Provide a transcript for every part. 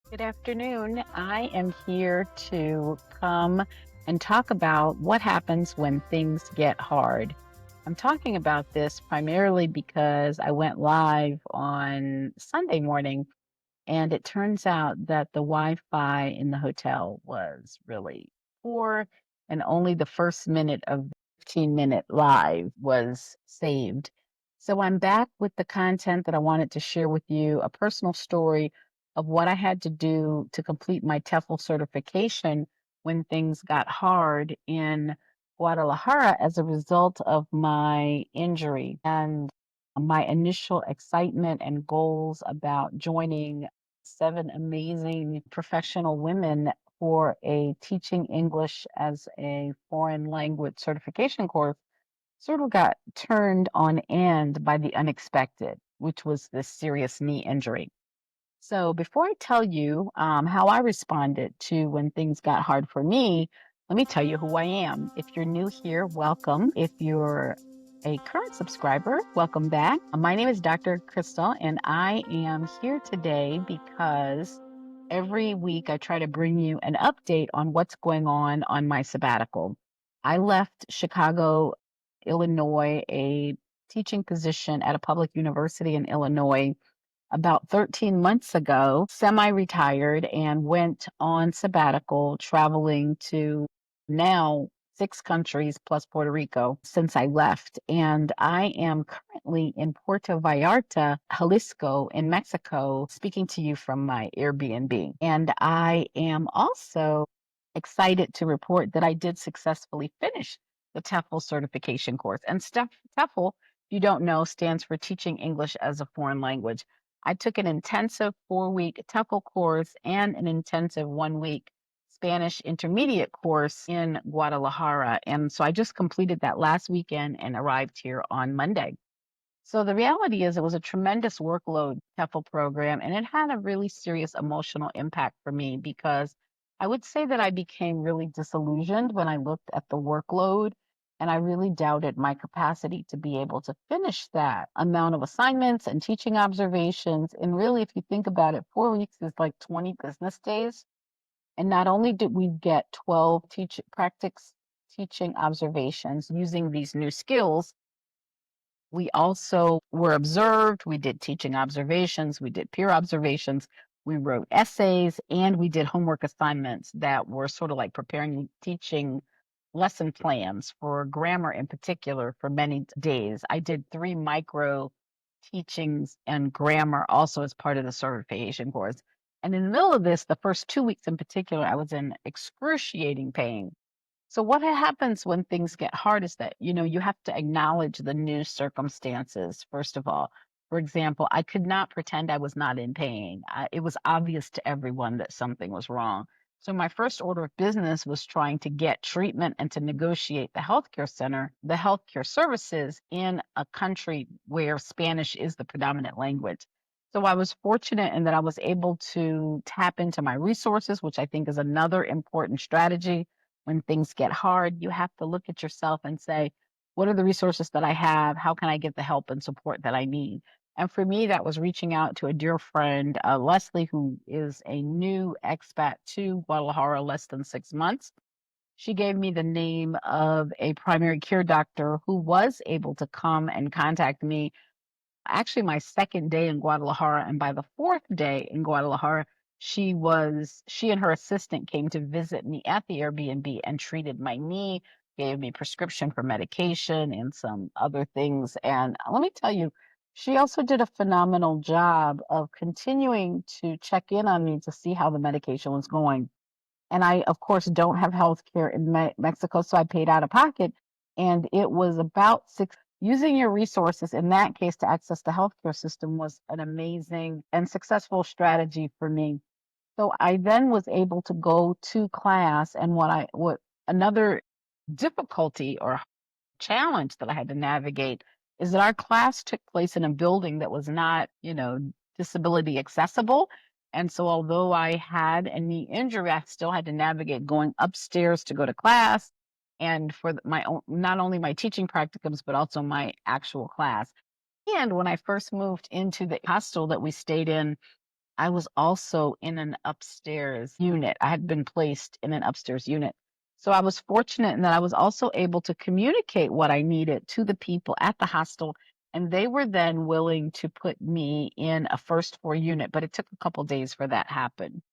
Good afternoon. I am here to come and talk about what happens when things get hard. I'm talking about this primarily because I went live on Sunday morning, and it turns out that the Wi Fi in the hotel was really poor, and only the first minute of the 15-minute live was saved. So I'm back with the content that I wanted to share with you, a personal story of what I had to do to complete my TEFL certification when things got hard in Guadalajara as a result of my injury and my initial excitement and goals about joining 7 amazing professional women for a teaching English as a foreign language certification course sort of got turned on end by the unexpected, which was this serious knee injury. So, before I tell you how I responded to when things got hard for me, let me tell you who I am. If you're new here, welcome. If you're a current subscriber, welcome back. My name is Dr. Crystal, and I am here today because every week I try to bring you an update on what's going on my sabbatical. I left Chicago, Illinois, a teaching position at a public university in Illinois about 13 months ago, semi retired, and went on sabbatical, traveling to now 6 countries plus Puerto Rico since I left. And I am currently in Puerto Vallarta, Jalisco, in Mexico, speaking to you from my Airbnb. And I am also excited to report that I did successfully finish the TEFL certification course. And TEFL, if you don't know, stands for Teaching English as a Foreign Language. I took an intensive 4-week TEFL course and an intensive 1-week Spanish intermediate course in Guadalajara. And so I just completed that last weekend and arrived here on Monday. So the reality is, it was a tremendous workload TEFL program, and it had a really serious emotional impact for me because I would say that I became really disillusioned when I looked at the workload, and I really doubted my capacity to be able to finish that amount of assignments and teaching observations. And really, if you think about it, 4 weeks is like 20 business days. And not only did we get 12 practice teaching observations using these new skills, we also were observed, we did teaching observations, we did peer observations, we wrote essays, and we did homework assignments that were sort of like preparing teaching lesson plans for grammar in particular for many days. I did 3 micro teachings and grammar also as part of the certification course. And in the middle of this, the first 2 weeks in particular, I was in excruciating pain. So what happens when things get hard is that, you have to acknowledge the new circumstances, first of all. For example, I could not pretend I was not in pain. It was obvious to everyone that something was wrong. So my first order of business was trying to get treatment and to negotiate the healthcare services in a country where Spanish is the predominant language. So I was fortunate in that I was able to tap into my resources, which I think is another important strategy when things get hard. You have to look at yourself and say, what are the resources that I have? How can I get the help and support that I need? And for me, that was reaching out to a dear friend, Leslie, who is a new expat to Guadalajara, less than 6 months. She gave me the name of a primary care doctor who was able to come and contact me actually my second day in Guadalajara, and by the fourth day in Guadalajara, she and her assistant came to visit me at the Airbnb and treated my knee, gave me prescription for medication and some other things. And let me tell you, she also did a phenomenal job of continuing to check in on me to see how the medication was going. And I, of course, don't have health care in Mexico, so I paid out of pocket. And it was about using your resources in that case to access the healthcare system was an amazing and successful strategy for me. So I then was able to go to class, and what another difficulty or challenge that I had to navigate is that our class took place in a building that was not, disability accessible. And so although I had a knee injury, I still had to navigate going upstairs to go to class and for my own, not only my teaching practicums, but also my actual class. And when I first moved into the hostel that we stayed in, I was also in an upstairs unit. I had been placed in an upstairs unit. So I was fortunate in that I was also able to communicate what I needed to the people at the hostel. And they were then willing to put me in a first floor unit, but it took a couple days for that happen.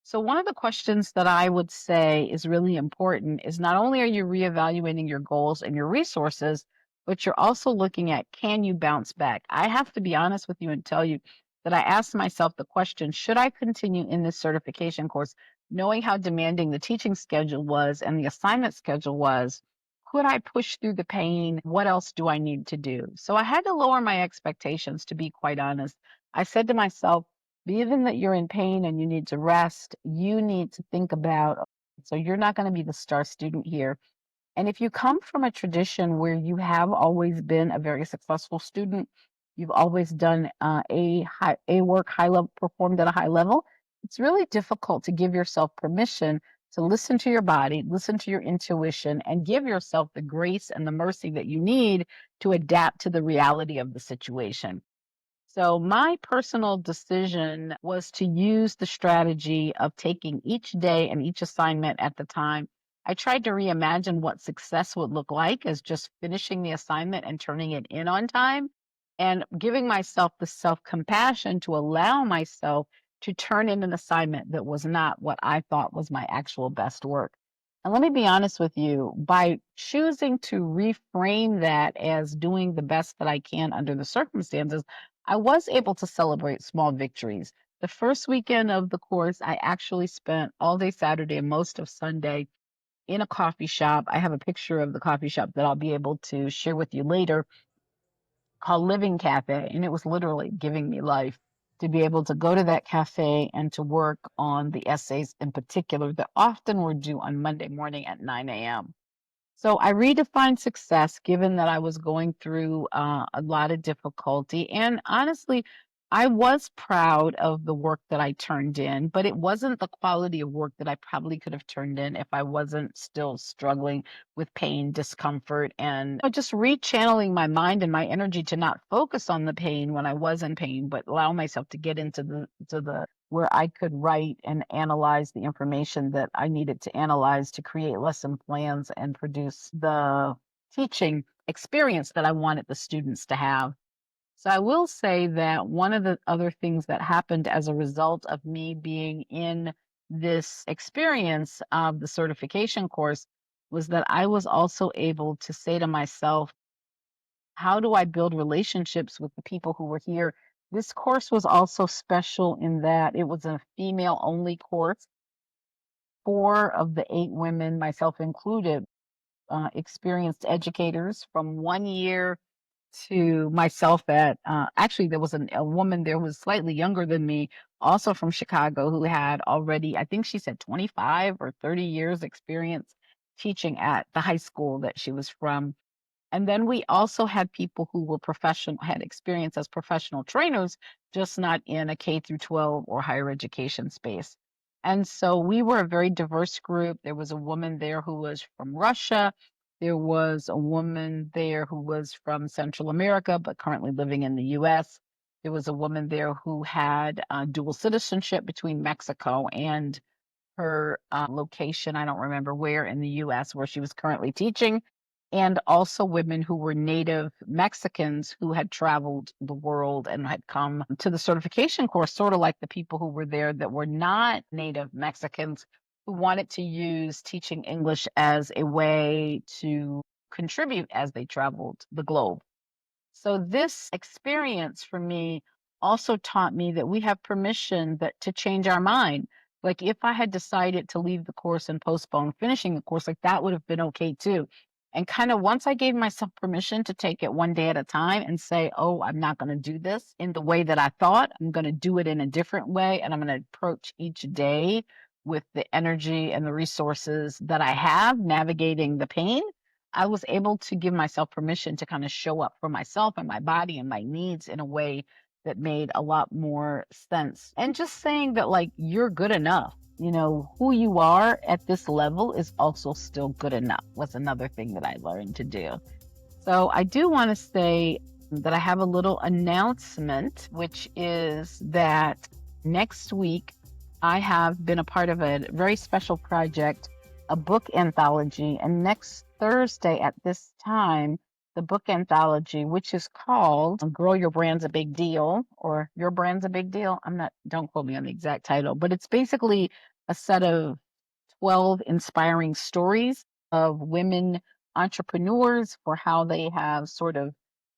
So one of the questions that I would say is really important is not only are you reevaluating your goals and your resources, but you're also looking at, can you bounce back? I have to be honest with you and tell you that I asked myself the question, should I continue in this certification course, knowing how demanding the teaching schedule was and the assignment schedule was? Could I push through the pain? What else do I need to do? So I had to lower my expectations, to be quite honest. I said to myself, given that you're in pain and you need to rest, you need to think about, so you're not going to be the star student here. And if you come from a tradition where you have always been a very successful student, you've always done a work high level, performed at a high level, it's really difficult to give yourself permission to listen to your body, listen to your intuition, and give yourself the grace and the mercy that you need to adapt to the reality of the situation. So my personal decision was to use the strategy of taking each day and each assignment at the time. I tried to reimagine what success would look like as just finishing the assignment and turning it in on time and giving myself the self-compassion to allow myself to turn in an assignment that was not what I thought was my actual best work. And let me be honest with you, by choosing to reframe that as doing the best that I can under the circumstances, I was able to celebrate small victories. The first weekend of the course, I actually spent all day Saturday and most of Sunday in a coffee shop. I have a picture of the coffee shop that I'll be able to share with you later, called Living Cafe. And it was literally giving me life to be able to go to that cafe and to work on the essays in particular that often were due on Monday morning at 9 a.m. So I redefined success given that I was going through a lot of difficulty. And honestly, I was proud of the work that I turned in, but it wasn't the quality of work that I probably could have turned in if I wasn't still struggling with pain, discomfort, and just rechanneling my mind and my energy to not focus on the pain when I was in pain, but allow myself to get into the where I could write and analyze the information that I needed to analyze to create lesson plans and produce the teaching experience that I wanted the students to have. So I will say that one of the other things that happened as a result of me being in this experience of the certification course was that I was also able to say to myself, how do I build relationships with the people who were here? This course was also special in that it was a female only course. Four of the eight women, myself included, experienced educators from 1 year to myself at actually there was a woman there who was slightly younger than me, also from Chicago, who had already, I think she said 25 or 30 years experience teaching at the high school that she was from. And then we also had people who were professional, had experience as professional trainers, just not in a K through 12 or higher education space. And so we were a very diverse group. There was a woman there who was from Russia. There was a woman there who was from Central America, but currently living in the US. There was a woman there who had dual citizenship between Mexico and her location, I don't remember where in the US, where she was currently teaching, and also women who were native Mexicans who had traveled the world and had come to the certification course, sort of like the people who were there that were not native Mexicans who wanted to use teaching English as a way to contribute as they traveled the globe. So this experience for me also taught me that we have permission that to change our mind. Like if I had decided to leave the course and postpone finishing the course, like that would have been okay too. And kind of once I gave myself permission to take it one day at a time and say, oh, I'm not going to do this in the way that I thought. I'm going to do it in a different way. And I'm going to approach each day with the energy and the resources that I have navigating the pain. I was able to give myself permission to kind of show up for myself and my body and my needs in a way that made a lot more sense. And just saying that, like, you're good enough. You know, who you are at this level is also still good enough, was another thing that I learned to do. So I do want to say that I have a little announcement, which is that Next week, I have been a part of a very special project, a book anthology. And next Thursday at this time, the book anthology, which is called Grow Your Brand's a Big Deal or Your Brand's a Big Deal. Don't quote me on the exact title, but it's basically a set of 12 inspiring stories of women entrepreneurs for how they have sort of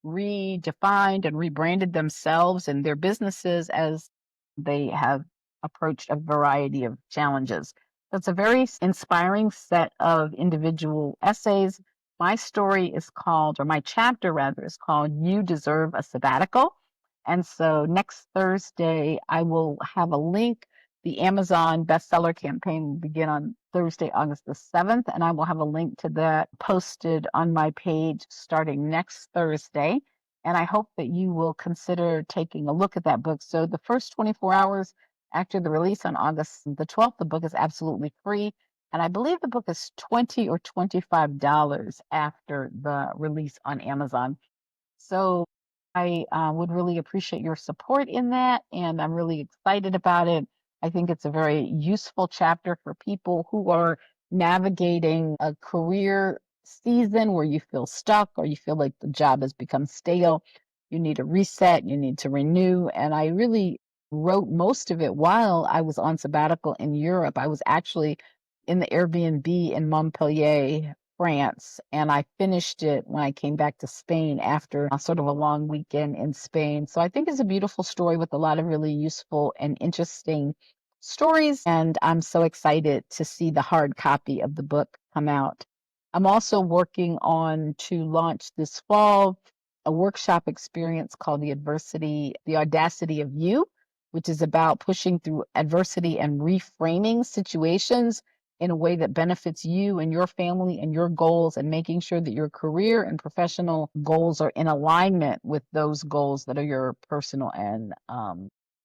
redefined and rebranded themselves and their businesses as they have approached a variety of challenges. So it's a very inspiring set of individual essays. My story is called, or my chapter rather, is called You Deserve a Sabbatical. And so next Thursday, I will have a link. The Amazon bestseller campaign will begin on Thursday, August the 7th, and I will have a link to that posted on my page starting next Thursday. And I hope that you will consider taking a look at that book. So the first 24 hours after the release on August the 12th, the book is absolutely free. And I believe the book is $20 or $25 after the release on Amazon. So I would really appreciate your support in that, and I'm really excited about it. I think it's a very useful chapter for people who are navigating a career season where you feel stuck or you feel like the job has become stale. You need a reset, you need to renew. And I really wrote most of it while I was on sabbatical in Europe. I was actually in the Airbnb in Montpellier, France, and I finished it when I came back to Spain after sort of a long weekend in Spain. So I think it's a beautiful story with a lot of really useful and interesting stories, and I'm so excited to see the hard copy of the book come out. I'm also working on to launch this fall a workshop experience called The Audacity of You, which is about pushing through adversity and reframing situations in a way that benefits you and your family and your goals, and making sure that your career and professional goals are in alignment with those goals that are your personal and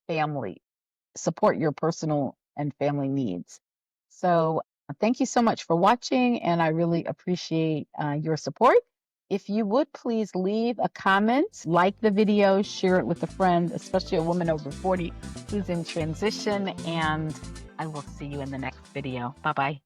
family, support your personal and family needs. So thank you so much for watching, and I really appreciate your support. If you would please leave a comment, like the video, share it with a friend, especially a woman over 40 who's in transition, and I will see you in the next video. Bye-bye.